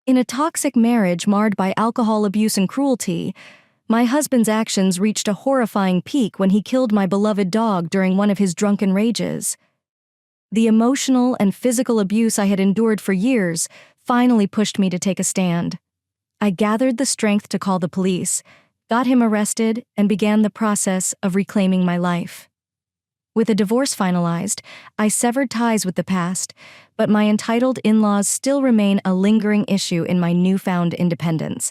In a toxic marriage marred by alcohol abuse and cruelty, my husband's actions reached a horrifying peak when he killed my beloved dog during one of his drunken rages. The emotional and physical abuse I had endured for years finally pushed me to take a stand. I gathered the strength to call the police, got him arrested, and began the process of reclaiming my life. With a divorce finalized, I severed ties with the past, but my entitled in-laws still remain a lingering issue in my newfound independence.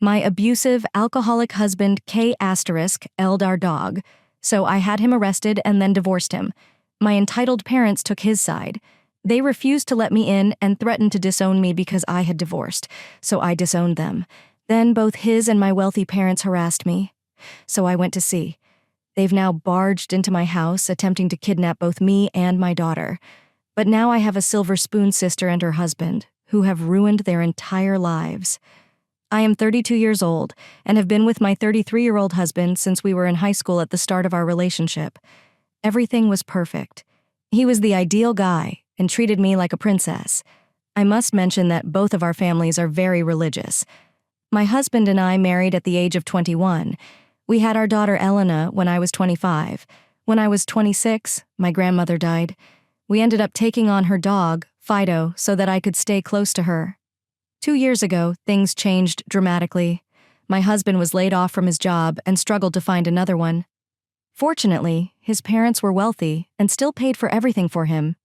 My abusive, alcoholic husband K***ed our dog, so I had him arrested and then divorced him. My entitled parents took his side. They refused to let me in and threatened to disown me because I had divorced, so I disowned them. Then both his and my wealthy parents harassed me, so I went to sea. They've now barged into my house, attempting to kidnap both me and my daughter. But now I have a silver spoon sister and her husband, who have ruined their entire lives. I am 32 years old and have been with my 33-year-old husband since we were in high school at the start of our relationship. Everything was perfect. He was the ideal guy and treated me like a princess. I must mention that both of our families are very religious. My husband and I married at the age of 21. We had our daughter Elena when I was 25. When I was 26, my grandmother died. We ended up taking on her dog, Fido, so that I could stay close to her. 2 years ago, things changed dramatically. My husband was laid off from his job and struggled to find another one. Fortunately, his parents were wealthy and still paid for everything for him.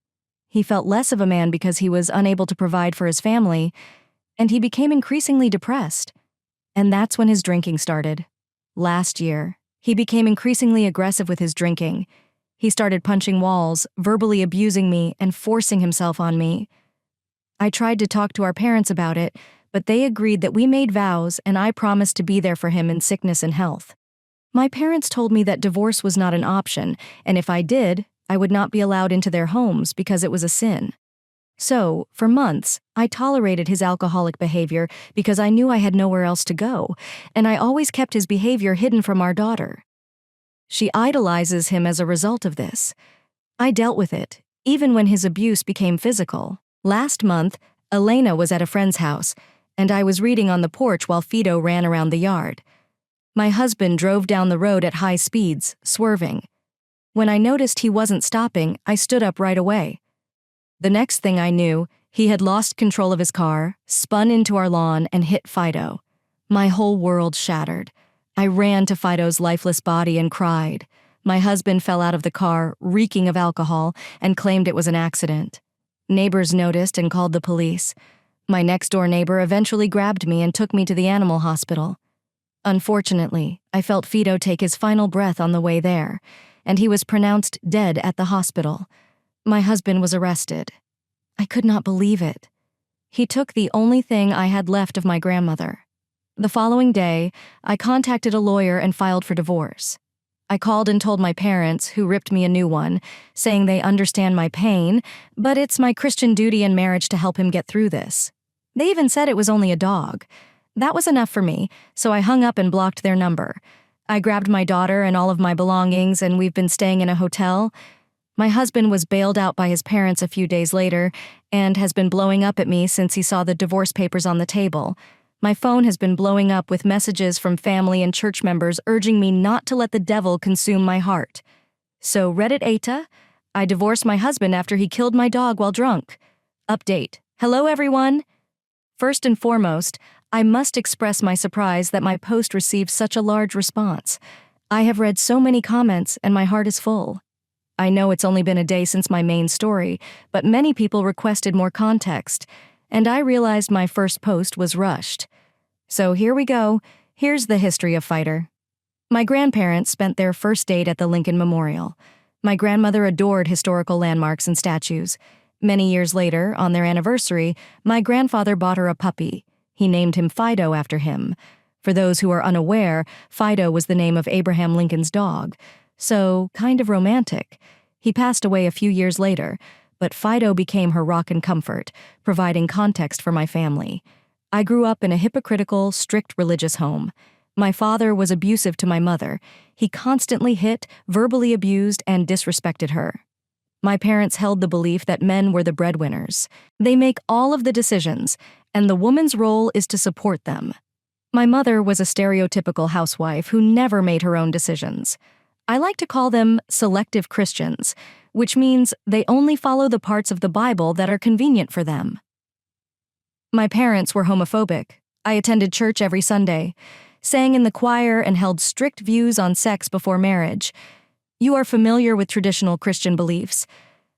He felt less of a man because he was unable to provide for his family, and he became increasingly depressed. And that's when his drinking started. Last year, he became increasingly aggressive with his drinking. He started punching walls, verbally abusing me, and forcing himself on me. I tried to talk to our parents about it, but they agreed that we made vows and I promised to be there for him in sickness and health. My parents told me that divorce was not an option, and if I did, I would not be allowed into their homes because it was a sin. So, for months, I tolerated his alcoholic behavior because I knew I had nowhere else to go, and I always kept his behavior hidden from our daughter. She idolizes him as a result of this. I dealt with it, even when his abuse became physical. Last month, Elena was at a friend's house, and I was reading on the porch while Fido ran around the yard. My husband drove down the road at high speeds, swerving. When I noticed he wasn't stopping, I stood up right away. The next thing I knew, he had lost control of his car, spun into our lawn, and hit Fido. My whole world shattered. I ran to Fido's lifeless body and cried. My husband fell out of the car, reeking of alcohol, and claimed it was an accident. Neighbors noticed and called the police. My next-door neighbor eventually grabbed me and took me to the animal hospital. Unfortunately, I felt Fido take his final breath on the way there, and he was pronounced dead at the hospital. My husband was arrested. I could not believe it. He took the only thing I had left of my grandmother. The following day, I contacted a lawyer and filed for divorce. I called and told my parents, who ripped me a new one, saying they understand my pain, but it's my Christian duty in marriage to help him get through this. They even said it was only a dog. That was enough for me, so I hung up and blocked their number. I grabbed my daughter and all of my belongings, and we've been staying in a hotel. My husband was bailed out by his parents a few days later and has been blowing up at me since he saw the divorce papers on the table. My phone has been blowing up with messages from family and church members urging me not to let the devil consume my heart. So, Reddit aita, I divorced my husband after he killed my dog while drunk. Update. Hello, everyone. First and foremost, I must express my surprise that my post received such a large response. I have read so many comments and my heart is full. I know it's only been a day since my main story, but many people requested more context, and I realized my first post was rushed. So here we go. Here's the history of Fido. My grandparents spent their first date at the Lincoln Memorial. My grandmother adored historical landmarks and statues. Many years later, on their anniversary, my grandfather bought her a puppy. He named him Fido after him. For those who are unaware, Fido was the name of Abraham Lincoln's dog. So, kind of romantic. He passed away a few years later, but Fido became her rock and comfort, providing context for my family. I grew up in a hypocritical, strict religious home. My father was abusive to my mother. He constantly hit, verbally abused, and disrespected her. My parents held the belief that men were the breadwinners. They make all of the decisions, and the woman's role is to support them. My mother was a stereotypical housewife who never made her own decisions. I like to call them selective Christians, which means they only follow the parts of the Bible that are convenient for them. My parents were homophobic. I attended church every Sunday, sang in the choir, and held strict views on sex before marriage. You are familiar with traditional Christian beliefs.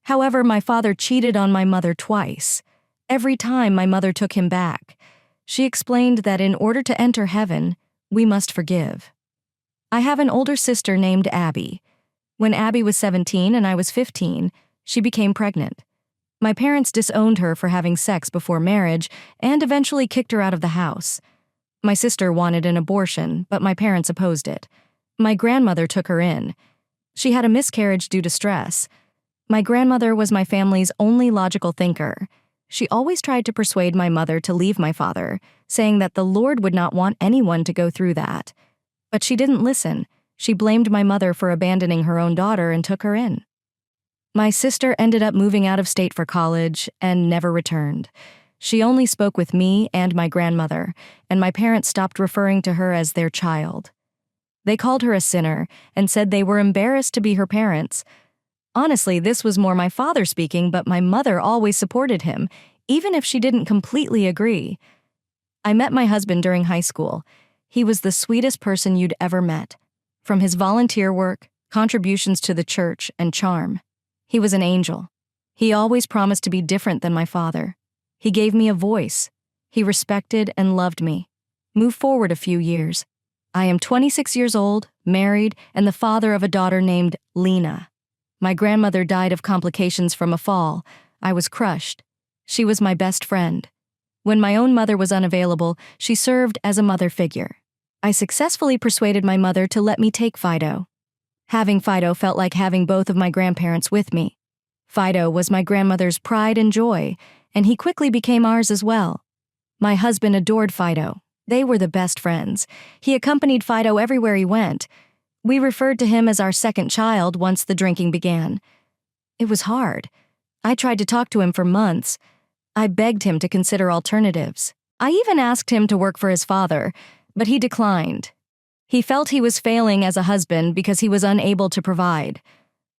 However, my father cheated on my mother twice. Every time my mother took him back. She explained that in order to enter heaven, we must forgive. I have an older sister named Abby. When Abby was 17 and I was 15, she became pregnant. My parents disowned her for having sex before marriage and eventually kicked her out of the house. My sister wanted an abortion, but my parents opposed it. My grandmother took her in. She had a miscarriage due to stress. My grandmother was my family's only logical thinker. She always tried to persuade my mother to leave my father, saying that the Lord would not want anyone to go through that. But she didn't listen. She blamed my mother for abandoning her own daughter and took her in. My sister ended up moving out of state for college and never returned. She only spoke with me and my grandmother, and my parents stopped referring to her as their child. They called her a sinner and said they were embarrassed to be her parents. Honestly, this was more my father speaking, but my mother always supported him, even if she didn't completely agree. I met my husband during high school. He was the sweetest person you'd ever met. From his volunteer work, contributions to the church, and charm. He was an angel. He always promised to be different than my father. He gave me a voice. He respected and loved me. Move forward a few years. I am 26 years old, married, and the father of a daughter named Lena. My grandmother died of complications from a fall. I was crushed. She was my best friend. When my own mother was unavailable, she served as a mother figure. I successfully persuaded my mother to let me take Fido. Having Fido felt like having both of my grandparents with me. Fido was my grandmother's pride and joy, and he quickly became ours as well. My husband adored Fido. They were the best friends. He accompanied Fido everywhere he went. We referred to him as our second child once the drinking began. It was hard. I tried to talk to him for months. I begged him to consider alternatives. I even asked him to work for his father, but he declined. He felt he was failing as a husband because he was unable to provide.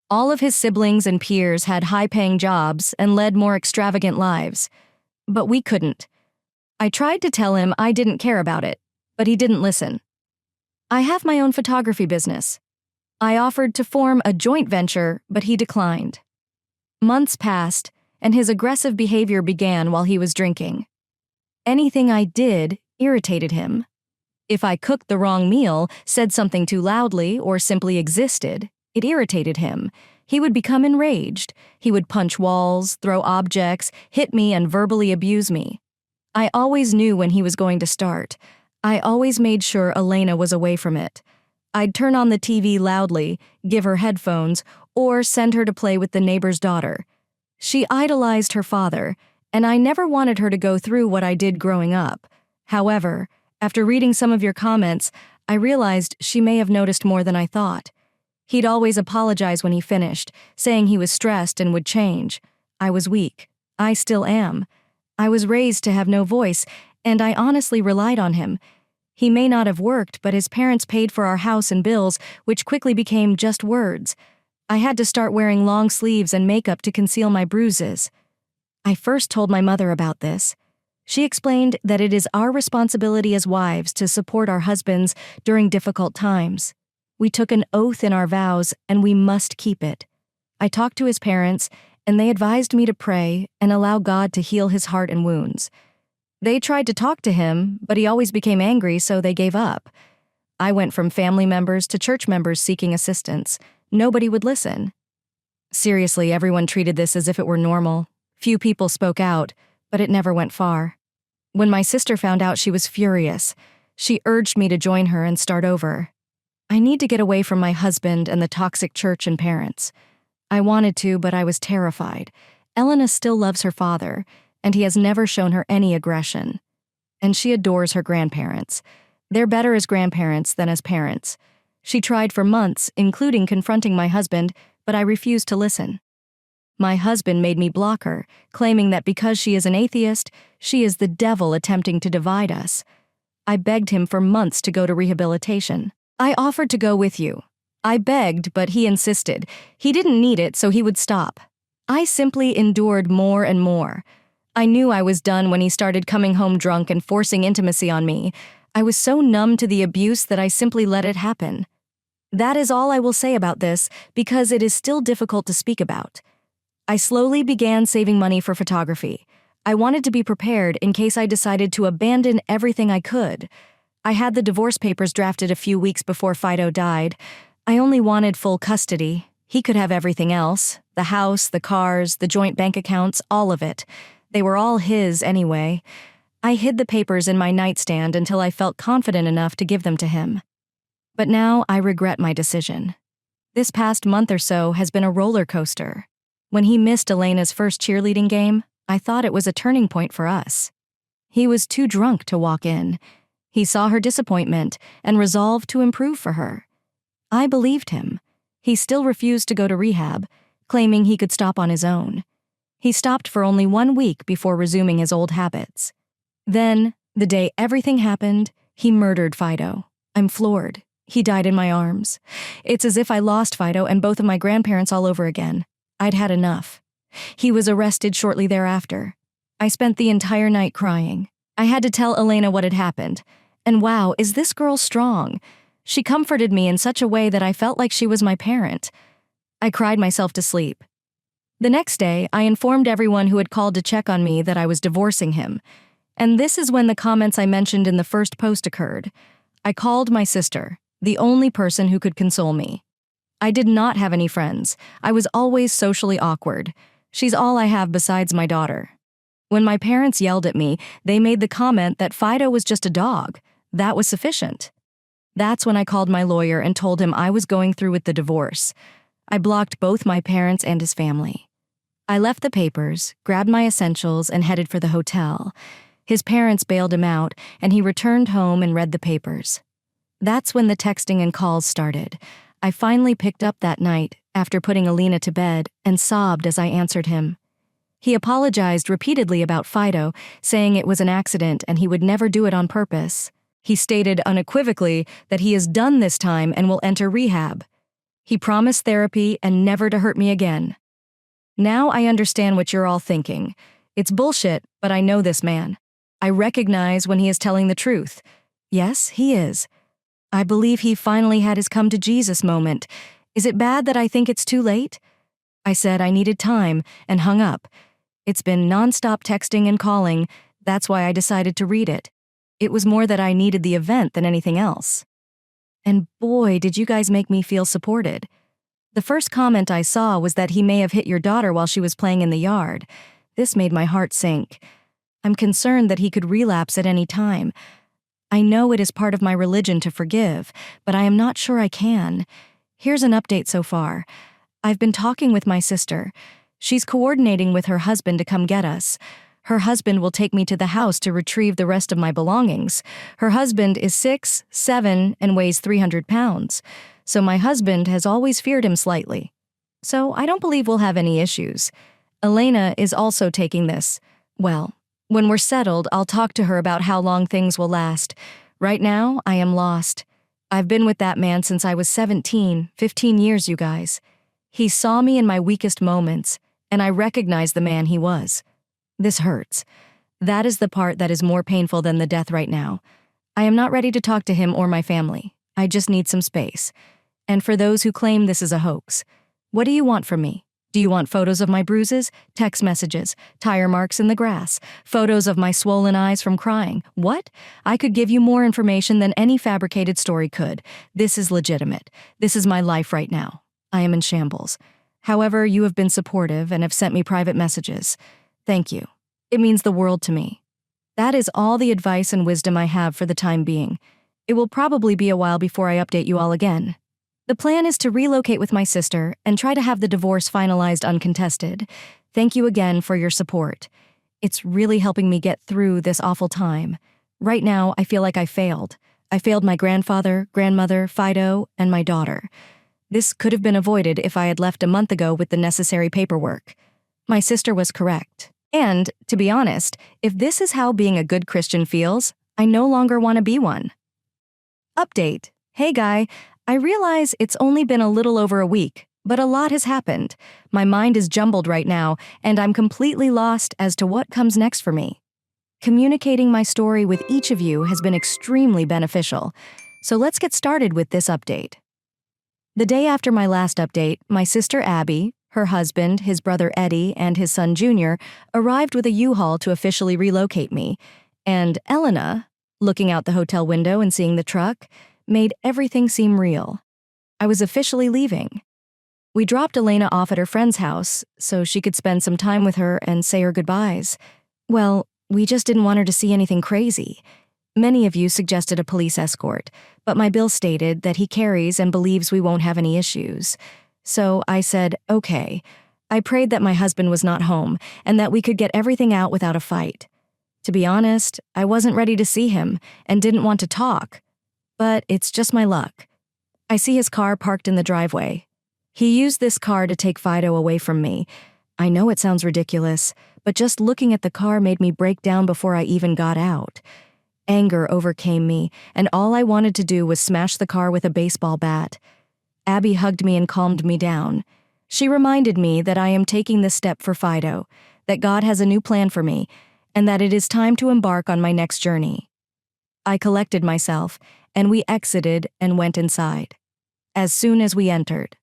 All of his siblings and peers had high-paying jobs and led more extravagant lives. But we couldn't. I tried to tell him I didn't care about it, but he didn't listen. I have my own photography business. I offered to form a joint venture, but he declined. Months passed, and his aggressive behavior began while he was drinking. Anything I did irritated him. If I cooked the wrong meal, said something too loudly, or simply existed, it irritated him. He would become enraged. He would punch walls, throw objects, hit me, and verbally abuse me. I always knew when he was going to start. I always made sure Elena was away from it. I'd turn on the TV loudly, give her headphones, or send her to play with the neighbor's daughter. She idolized her father, and I never wanted her to go through what I did growing up. However, after reading some of your comments, I realized she may have noticed more than I thought. He'd always apologize when he finished, saying he was stressed and would change. I was weak. I still am. I was raised to have no voice, and I honestly relied on him. He may not have worked, but his parents paid for our house and bills, which quickly became just words. I had to start wearing long sleeves and makeup to conceal my bruises. I first told my mother about this. She explained that it is our responsibility as wives to support our husbands during difficult times. We took an oath in our vows, and we must keep it. I talked to his parents, and they advised me to pray and allow God to heal his heart and wounds. They tried to talk to him, but he always became angry, so they gave up. I went from family members to church members seeking assistance. Nobody would listen. Seriously, everyone treated this as if it were normal. Few people spoke out, but it never went far. When my sister found out, she was furious. She urged me to join her and start over. I need to get away from my husband and the toxic church and parents. I wanted to, but I was terrified. Elena still loves her father, and he has never shown her any aggression. And she adores her grandparents. They're better as grandparents than as parents. She tried for months, including confronting my husband, but I refused to listen. My husband made me block her, claiming that because she is an atheist, she is the devil attempting to divide us. I begged him for months to go to rehabilitation. I offered to go with you. I begged, but he insisted. He didn't need it, so he would stop. I simply endured more and more. I knew I was done when he started coming home drunk and forcing intimacy on me. I was so numb to the abuse that I simply let it happen. That is all I will say about this, because it is still difficult to speak about. I slowly began saving money for photography. I wanted to be prepared in case I decided to abandon everything I could. I had the divorce papers drafted a few weeks before Fido died. I only wanted full custody. He could have everything else: the house, the cars, the joint bank accounts, all of it. They were all his anyway. I hid the papers in my nightstand until I felt confident enough to give them to him. But now I regret my decision. This past month or so has been a roller coaster. When he missed Elena's first cheerleading game, I thought it was a turning point for us. He was too drunk to walk in. He saw her disappointment and resolved to improve for her. I believed him. He still refused to go to rehab, claiming he could stop on his own. He stopped for only 1 week before resuming his old habits. Then, the day everything happened, he murdered Fido. I'm floored. He died in my arms. It's as if I lost Fido and both of my grandparents all over again. I'd had enough. He was arrested shortly thereafter. I spent the entire night crying. I had to tell Elena what had happened. And wow, is this girl strong? She comforted me in such a way that I felt like she was my parent. I cried myself to sleep. The next day, I informed everyone who had called to check on me that I was divorcing him. And this is when the comments I mentioned in the first post occurred. I called my sister, the only person who could console me. I did not have any friends. I was always socially awkward. She's all I have besides my daughter. When my parents yelled at me, they made the comment that Fido was just a dog. That was sufficient. That's when I called my lawyer and told him I was going through with the divorce. I blocked both my parents and his family. I left the papers, grabbed my essentials, and headed for the hotel. His parents bailed him out, and he returned home and read the papers. That's when the texting and calls started. I finally picked up that night, after putting Alina to bed, and sobbed as I answered him. He apologized repeatedly about Fido, saying it was an accident and he would never do it on purpose. He stated unequivocally that he is done this time and will enter rehab. He promised therapy and never to hurt me again. Now I understand what you're all thinking. It's bullshit, but I know this man. I recognize when he is telling the truth. Yes, he is. I believe he finally had his come to Jesus moment. Is it bad that I think it's too late? I said I needed time and hung up. It's been nonstop texting and calling. That's why I decided to read it. It was more that I needed the event than anything else. And boy, did you guys make me feel supported. The first comment I saw was that he may have hit your daughter while she was playing in the yard. This made my heart sink. I'm concerned that he could relapse at any time. I know it is part of my religion to forgive, but I am not sure I can. Here's an update so far. I've been talking with my sister. She's coordinating with her husband to come get us. Her husband will take me to the house to retrieve the rest of my belongings. Her husband is 6'7" and weighs 300 pounds, so my husband has always feared him slightly. So I don't believe we'll have any issues. Elena is also taking this. Well, when we're settled, I'll talk to her about how long things will last. Right now, I am lost. I've been with that man since I was 17, 15 years, you guys. He saw me in my weakest moments, and I recognized the man he was. This hurts. That is the part that is more painful than the death right now. I am not ready to talk to him or my family. I just need some space. And for those who claim this is a hoax, what do you want from me? Do you want photos of my bruises, text messages, tire marks in the grass, photos of my swollen eyes from crying? What? I could give you more information than any fabricated story could. This is legitimate. This is my life right now. I am in shambles. However, you have been supportive and have sent me private messages. Thank you. It means the world to me. That is all the advice and wisdom I have for the time being. It will probably be a while before I update you all again. The plan is to relocate with my sister and try to have the divorce finalized uncontested. Thank you again for your support. It's really helping me get through this awful time. Right now, I feel like I failed. I failed my grandfather, grandmother, Fido, and my daughter. This could have been avoided if I had left a month ago with the necessary paperwork. My sister was correct. And, to be honest, if this is how being a good Christian feels, I no longer want to be one. Update. Hey guy, I realize it's only been a little over a week, but a lot has happened. My mind is jumbled right now, and I'm completely lost as to what comes next for me. Communicating my story with each of you has been extremely beneficial, so let's get started with this update. The day after my last update, my sister Abby, her husband, his brother Eddie, and his son Junior arrived with a U-Haul to officially relocate me, and Elena, looking out the hotel window and seeing the truck, made everything seem real. I was officially leaving. We dropped Elena off at her friend's house so she could spend some time with her and say her goodbyes. Well, we just didn't want her to see anything crazy. Many of you suggested a police escort, but my bill stated that he carries and believes we won't have any issues. So I said, okay. I prayed that my husband was not home and that we could get everything out without a fight. To be honest, I wasn't ready to see him and didn't want to talk. But it's just my luck. I see his car parked in the driveway. He used this car to take Fido away from me. I know it sounds ridiculous, but just looking at the car made me break down before I even got out. Anger overcame me, and all I wanted to do was smash the car with a baseball bat. Abby hugged me and calmed me down. She reminded me that I am taking this step for Fido, that God has a new plan for me, and that it is time to embark on my next journey. I collected myself, and we exited and went inside. As soon as we entered,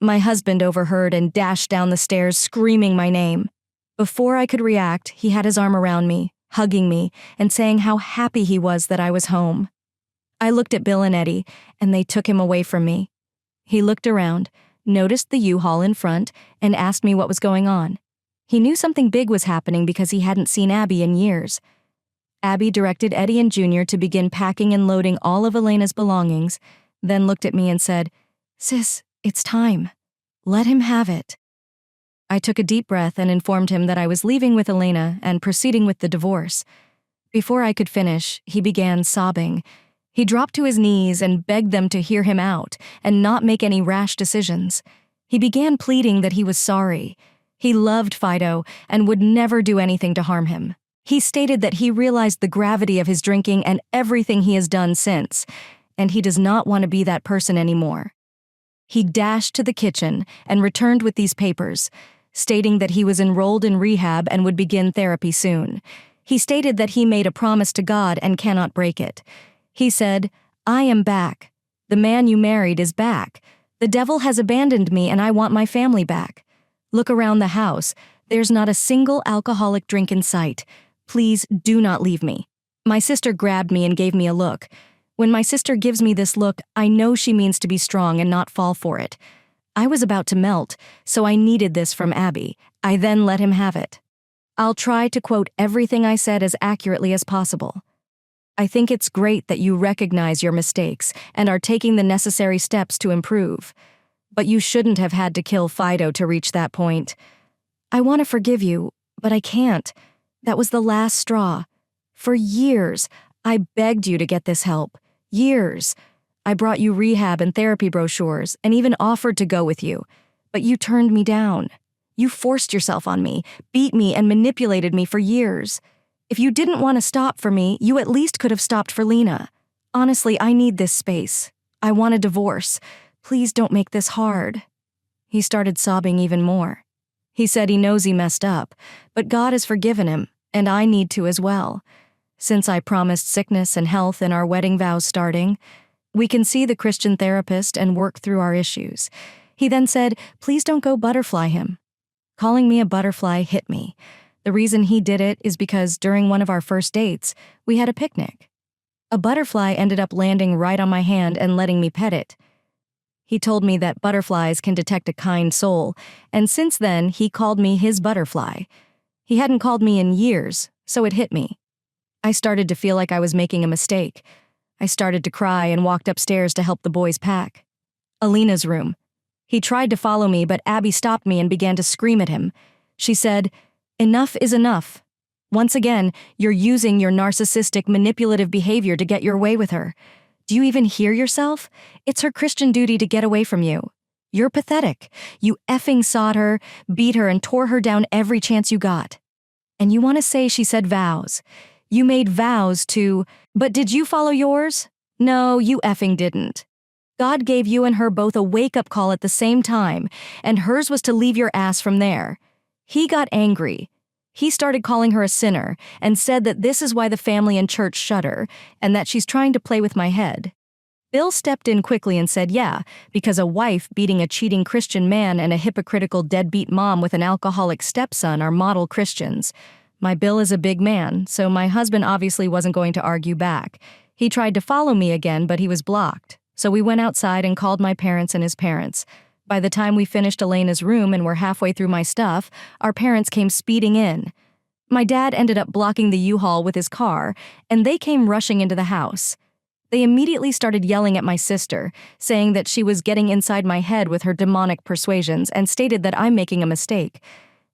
my husband overheard and dashed down the stairs screaming my name. Before I could react, he had his arm around me, hugging me, and saying how happy he was that I was home. I looked at Bill and Eddie, and they took him away from me. He looked around, noticed the U-Haul in front, and asked me what was going on. He knew something big was happening because he hadn't seen Abby in years. Abby directed Eddie and Junior to begin packing and loading all of Elena's belongings, then looked at me and said, "Sis, it's time. Let him have it." I took a deep breath and informed him that I was leaving with Elena and proceeding with the divorce. Before I could finish, he began sobbing. He dropped to his knees and begged them to hear him out and not make any rash decisions. He began pleading that he was sorry. He loved Fido and would never do anything to harm him. He stated that he realized the gravity of his drinking and everything he has done since, and he does not want to be that person anymore. He dashed to the kitchen and returned with these papers, stating that he was enrolled in rehab and would begin therapy soon. He stated that he made a promise to God and cannot break it. He said, "I am back. The man you married is back. The devil has abandoned me and I want my family back. Look around the house. There's not a single alcoholic drink in sight. Please do not leave me." My sister grabbed me and gave me a look. When my sister gives me this look, I know she means to be strong and not fall for it. I was about to melt, so I needed this from Abby. I then let him have it. I'll try to quote everything I said as accurately as possible. I think it's great that you recognize your mistakes and are taking the necessary steps to improve. But you shouldn't have had to kill Fido to reach that point. I want to forgive you, but I can't. That was the last straw. For years, I begged you to get this help. Years. I brought you rehab and therapy brochures and even offered to go with you, but you turned me down. You forced yourself on me, beat me, and manipulated me for years. If you didn't want to stop for me, you at least could have stopped for Lena. Honestly, I need this space. I want a divorce. Please don't make this hard. He started sobbing even more. He said he knows he messed up, but God has forgiven him, and I need to as well. Since I promised sickness and health in our wedding vows starting, we can see the Christian therapist and work through our issues. He then said, "Please don't go butterfly him." Calling me a butterfly hit me. The reason he did it is because during one of our first dates, we had a picnic. A butterfly ended up landing right on my hand and letting me pet it. He told me that butterflies can detect a kind soul, and since then, he called me his butterfly. He hadn't called me in years, so it hit me. I started to feel like I was making a mistake. I started to cry and walked upstairs to help the boys pack. Alina's room. He tried to follow me, but Abby stopped me and began to scream at him. She said, "Enough is enough. Once again, you're using your narcissistic, manipulative behavior to get your way with her. Do you even hear yourself? It's her Christian duty to get away from you. You're pathetic. You effing sawed her, beat her, and tore her down every chance you got. And you want to say she said vows. You made vows to, but did you follow yours? No, you effing didn't. God gave you and her both a wake-up call at the same time, and hers was to leave your ass from there. He got angry. He started calling her a sinner and said that this is why the family and church shut her, and that she's trying to play with my head. Bill stepped in quickly and said, yeah, because a wife beating a cheating Christian man and a hypocritical deadbeat mom with an alcoholic stepson are model Christians. My Bill is a big man, so my husband obviously wasn't going to argue back. He tried to follow me again, but he was blocked. So we went outside and called my parents and his parents. By the time we finished Elena's room and were halfway through my stuff, our parents came speeding in. My dad ended up blocking the U-Haul with his car, and they came rushing into the house. They immediately started yelling at my sister, saying that she was getting inside my head with her demonic persuasions and stated that I'm making a mistake.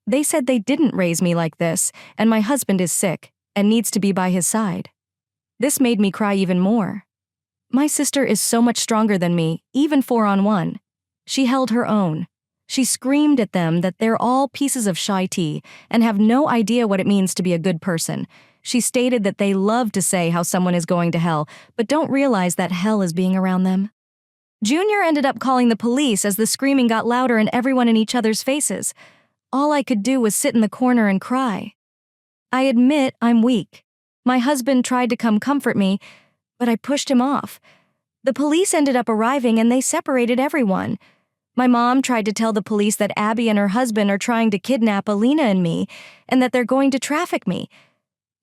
They said they didn't raise me like this, and my husband is sick and needs to be by his side. This made me cry even more. My sister is so much stronger than me, even 4-on-1. She held her own. She screamed at them that they're all pieces of shy tea and have no idea what it means to be a good person. She stated that they love to say how someone is going to hell, but don't realize that hell is being around them. Junior ended up calling the police as the screaming got louder and everyone in each other's faces. All I could do was sit in the corner and cry. I admit I'm weak. My husband tried to come comfort me, but I pushed him off. The police ended up arriving and they separated everyone. My mom tried to tell the police that Abby and her husband are trying to kidnap Alina and me, and that they're going to traffic me.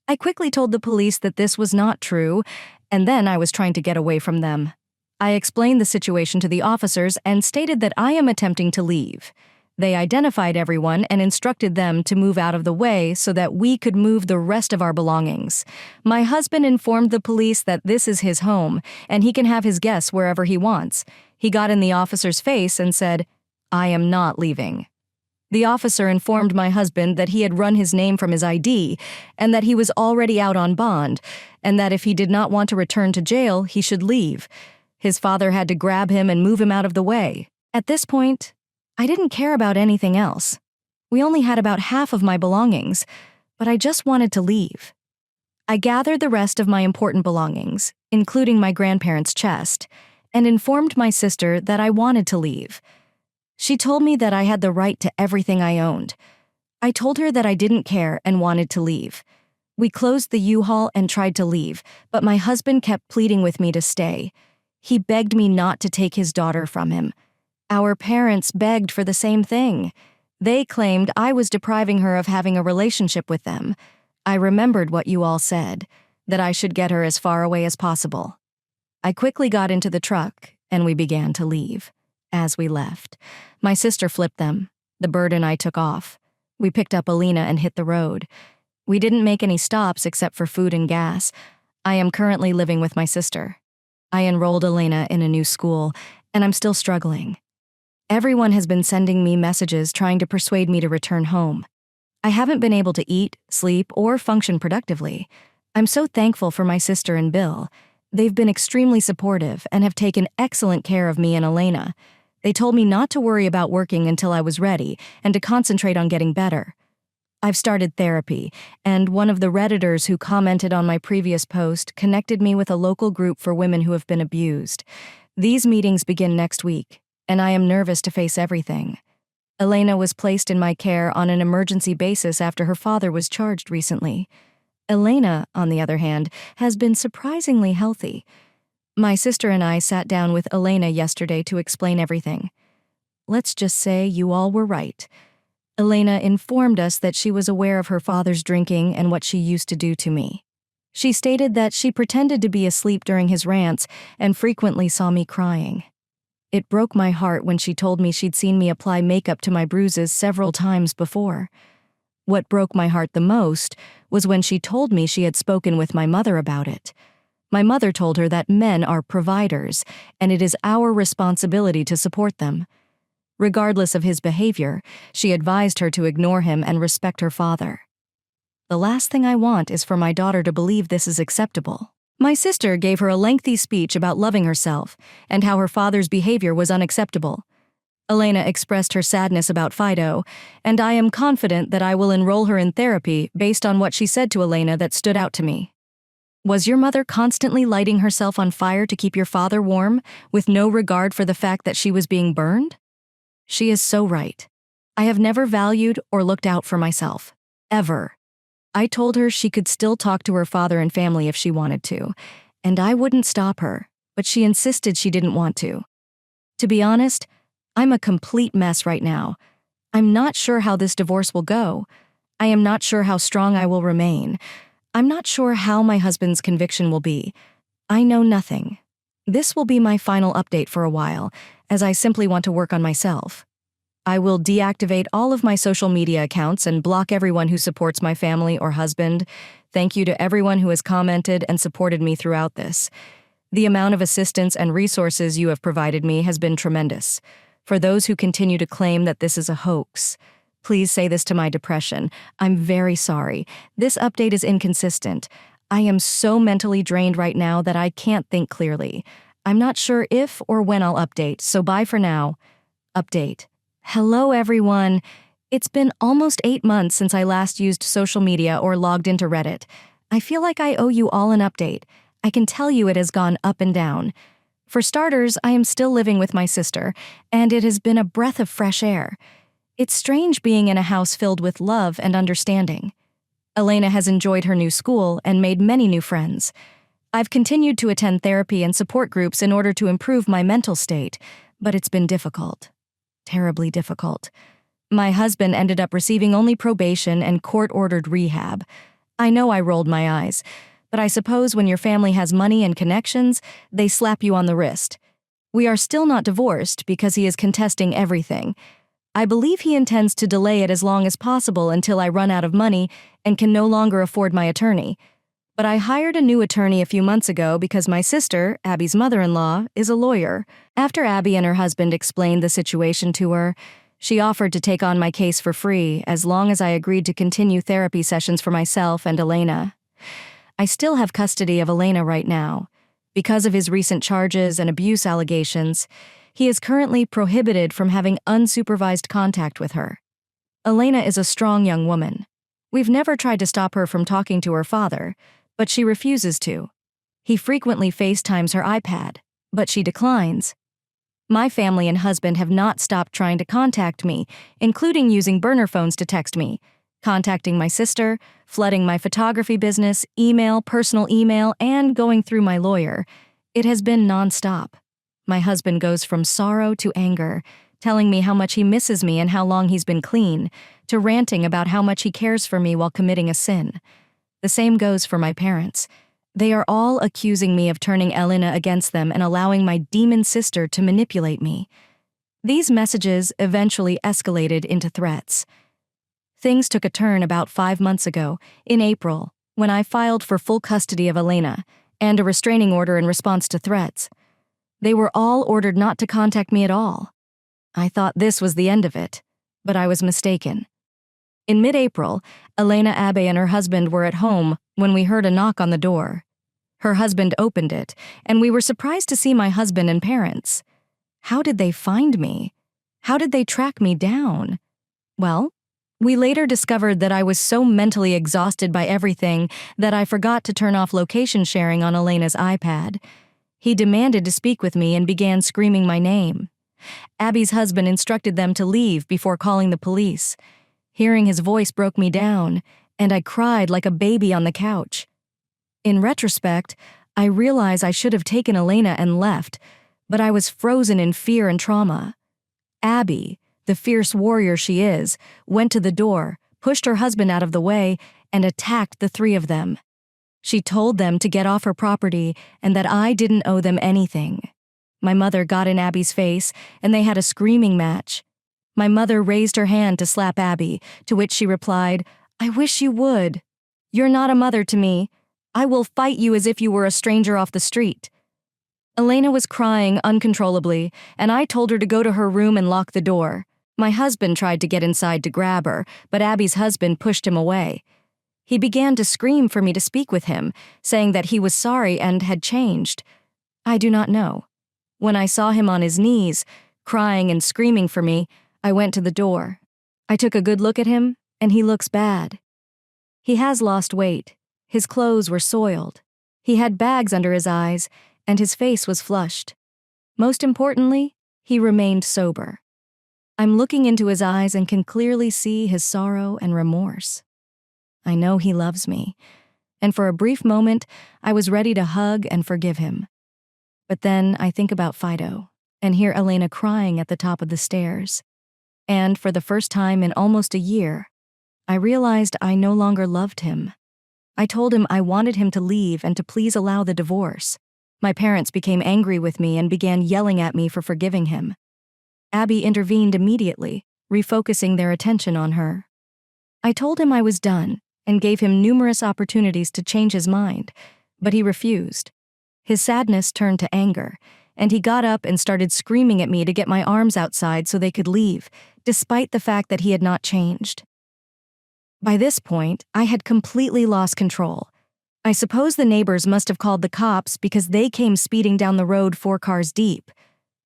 I quickly told the police that this was not true, and then I was trying to get away from them. I explained the situation to the officers and stated that I am attempting to leave. They identified everyone and instructed them to move out of the way so that we could move the rest of our belongings. My husband informed the police that this is his home, and he can have his guests wherever he wants. He got in the officer's face and said, "I am not leaving." The officer informed my husband that he had run his name from his ID and that he was already out on bond, and that if he did not want to return to jail, he should leave. His father had to grab him and move him out of the way. At this point, I didn't care about anything else. We only had about half of my belongings, but I just wanted to leave. I gathered the rest of my important belongings, including my grandparents' chest, and informed my sister that I wanted to leave. She told me that I had the right to everything I owned. I told her that I didn't care and wanted to leave. We closed the U-Haul and tried to leave, but my husband kept pleading with me to stay. He begged me not to take his daughter from him. Our parents begged for the same thing. They claimed I was depriving her of having a relationship with them. I remembered what you all said, that I should get her as far away as possible. I quickly got into the truck, and we began to leave. As we left, my sister flipped them. The bird and I took off. We picked up Alina and hit the road. We didn't make any stops except for food and gas. I am currently living with my sister. I enrolled Elena in a new school, and I'm still struggling. Everyone has been sending me messages trying to persuade me to return home. I haven't been able to eat, sleep, or function productively. I'm so thankful for my sister and Bill. They've been extremely supportive and have taken excellent care of me and Elena. They told me not to worry about working until I was ready and to concentrate on getting better. I've started therapy, and one of the Redditors who commented on my previous post connected me with a local group for women who have been abused. These meetings begin next week, and I am nervous to face everything. Elena was placed in my care on an emergency basis after her father was charged recently. Elena, on the other hand, has been surprisingly healthy. My sister and I sat down with Elena yesterday to explain everything. Let's just say you all were right. Elena informed us that she was aware of her father's drinking and what she used to do to me. She stated that she pretended to be asleep during his rants and frequently saw me crying. It broke my heart when she told me she'd seen me apply makeup to my bruises several times before. What broke my heart the most was when she told me she had spoken with my mother about it. My mother told her that men are providers, and it is our responsibility to support them. Regardless of his behavior, she advised her to ignore him and respect her father. The last thing I want is for my daughter to believe this is acceptable. My sister gave her a lengthy speech about loving herself and how her father's behavior was unacceptable. Elena expressed her sadness about Fido, and I am confident that I will enroll her in therapy based on what she said to Elena that stood out to me. Was your mother constantly lighting herself on fire to keep your father warm, with no regard for the fact that she was being burned? She is so right. I have never valued or looked out for myself. Ever. I told her she could still talk to her father and family if she wanted to, and I wouldn't stop her, but she insisted she didn't want to. To be honest, I'm a complete mess right now. I'm not sure how this divorce will go. I am not sure how strong I will remain. I'm not sure how my husband's conviction will be. I know nothing. This will be my final update for a while, as I simply want to work on myself. I will deactivate all of my social media accounts and block everyone who supports my family or husband. Thank you to everyone who has commented and supported me throughout this. The amount of assistance and resources you have provided me has been tremendous. For those who continue to claim that this is a hoax, please say this to my depression. I'm very sorry. This update is inconsistent. I am so mentally drained right now that I can't think clearly. I'm not sure if or when I'll update, so bye for now. Update. Hello, everyone. It's been almost 8 months since I last used social media or logged into Reddit. I feel like I owe you all an update. I can tell you it has gone up and down. For starters, I am still living with my sister, and it has been a breath of fresh air. It's strange being in a house filled with love and understanding. Elena has enjoyed her new school and made many new friends. I've continued to attend therapy and support groups in order to improve my mental state, but it's been difficult. Terribly difficult. My husband ended up receiving only probation and court-ordered rehab. I know I rolled my eyes, but I suppose when your family has money and connections, they slap you on the wrist. We are still not divorced because he is contesting everything. I believe he intends to delay it as long as possible until I run out of money and can no longer afford my attorney. But I hired a new attorney a few months ago because my sister, Abby's mother-in-law, is a lawyer. After Abby and her husband explained the situation to her, she offered to take on my case for free as long as I agreed to continue therapy sessions for myself and Elena. I still have custody of Elena right now. Because of his recent charges and abuse allegations, he is currently prohibited from having unsupervised contact with her. Elena is a strong young woman. We've never tried to stop her from talking to her father, but she refuses to. He frequently FaceTimes her iPad, but she declines. My family and husband have not stopped trying to contact me, including using burner phones to text me, contacting my sister, flooding my photography business, personal email, and going through my lawyer. It has been nonstop. My husband goes from sorrow to anger, telling me how much he misses me and how long he's been clean, to ranting about how much he cares for me while committing a sin. The same goes for my parents. They are all accusing me of turning Elena against them and allowing my demon sister to manipulate me. These messages eventually escalated into threats. Things took a turn about 5 months ago, in April, when I filed for full custody of Elena and a restraining order in response to threats. They were all ordered not to contact me at all. I thought this was the end of it, but I was mistaken. In mid-April, Elena, Abbe, and her husband were at home when we heard a knock on the door. Her husband opened it, and we were surprised to see my husband and parents. How did they find me? How did they track me down? Well, we later discovered that I was so mentally exhausted by everything that I forgot to turn off location sharing on Elena's iPad. He demanded to speak with me and began screaming my name. Abby's husband instructed them to leave before calling the police. Hearing his voice broke me down, and I cried like a baby on the couch. In retrospect, I realize I should have taken Elena and left, but I was frozen in fear and trauma. Abby, the fierce warrior she is, went to the door, pushed her husband out of the way, and attacked the 3 of them. She told them to get off her property and that I didn't owe them anything. My mother got in Abby's face, and they had a screaming match. My mother raised her hand to slap Abby, to which she replied, "I wish you would. You're not a mother to me. I will fight you as if you were a stranger off the street." Elena was crying uncontrollably, and I told her to go to her room and lock the door. My husband tried to get inside to grab her, but Abby's husband pushed him away. He began to scream for me to speak with him, saying that he was sorry and had changed. I do not know. When I saw him on his knees, crying and screaming for me, I went to the door. I took a good look at him, and he looks bad. He has lost weight. His clothes were soiled. He had bags under his eyes, and his face was flushed. Most importantly, he remained sober. I'm looking into his eyes and can clearly see his sorrow and remorse. I know he loves me, and for a brief moment, I was ready to hug and forgive him. But then I think about Fido and hear Elena crying at the top of the stairs. And for the first time in almost a year, I realized I no longer loved him. I told him I wanted him to leave and to please allow the divorce. My parents became angry with me and began yelling at me for forgiving him. Abby intervened immediately, refocusing their attention on her. I told him I was done and gave him numerous opportunities to change his mind, but he refused. His sadness turned to anger, and he got up and started screaming at me to get my arms outside so they could leave, despite the fact that he had not changed. By this point, I had completely lost control. I suppose the neighbors must have called the cops because they came speeding down the road 4 cars deep.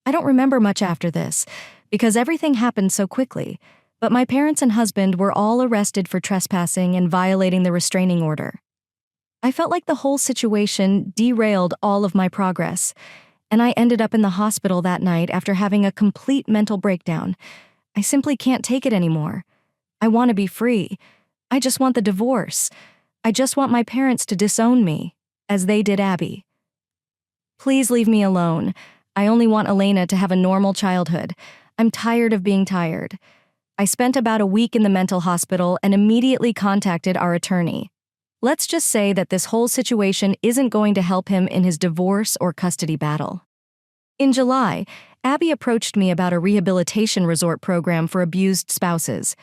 I don't remember much after this, because everything happened so quickly, but my parents and husband were all arrested for trespassing and violating the restraining order. I felt like the whole situation derailed all of my progress, and I ended up in the hospital that night after having a complete mental breakdown. I simply can't take it anymore. I want to be free. I just want the divorce. I just want my parents to disown me, as they did Abby. Please leave me alone. I only want Elena to have a normal childhood. I'm tired of being tired. I spent about a week in the mental hospital and immediately contacted our attorney. Let's just say that this whole situation isn't going to help him in his divorce or custody battle. In July, Abby approached me about a rehabilitation resort program for abused spouses.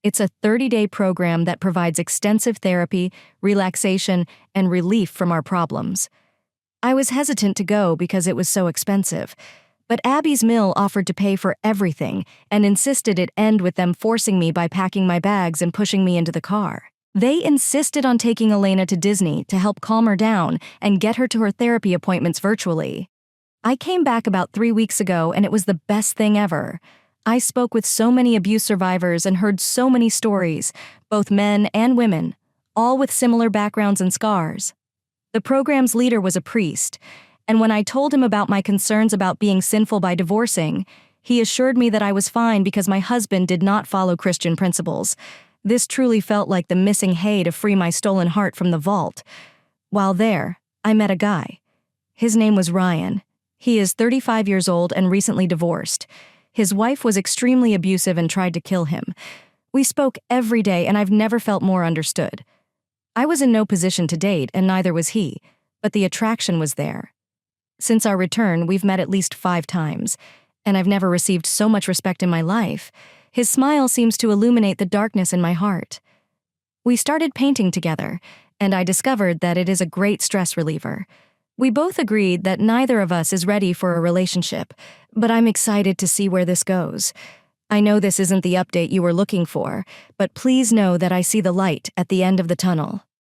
It's a 30-day program that provides extensive therapy, relaxation, and relief from our problems. I was hesitant to go because it was so expensive, but Abby's mill offered to pay for everything and insisted it end with them forcing me by packing my bags and pushing me into the car. They insisted on taking Elena to Disney to help calm her down and get her to her therapy appointments virtually. I came back about 3 weeks ago and it was the best thing ever. I spoke with so many abuse survivors and heard so many stories, both men and women, all with similar backgrounds and scars. The program's leader was a priest, and when I told him about my concerns about being sinful by divorcing, he assured me that I was fine because my husband did not follow Christian principles. This truly felt like the missing hay to free my stolen heart from the vault. While there, I met a guy. His name was Ryan. He is 35 years old and recently divorced. His wife was extremely abusive and tried to kill him. We spoke every day and I've never felt more understood. I was in no position to date and neither was he, but the attraction was there. Since our return, we've met at least 5 times, and I've never received so much respect in my life. His smile seems to illuminate the darkness in my heart. We started painting together, and I discovered that it is a great stress reliever. We both agreed that neither of us is ready for a relationship, but I'm excited to see where this goes. I know this isn't the update you were looking for, but please know that I see the light at the end of the tunnel.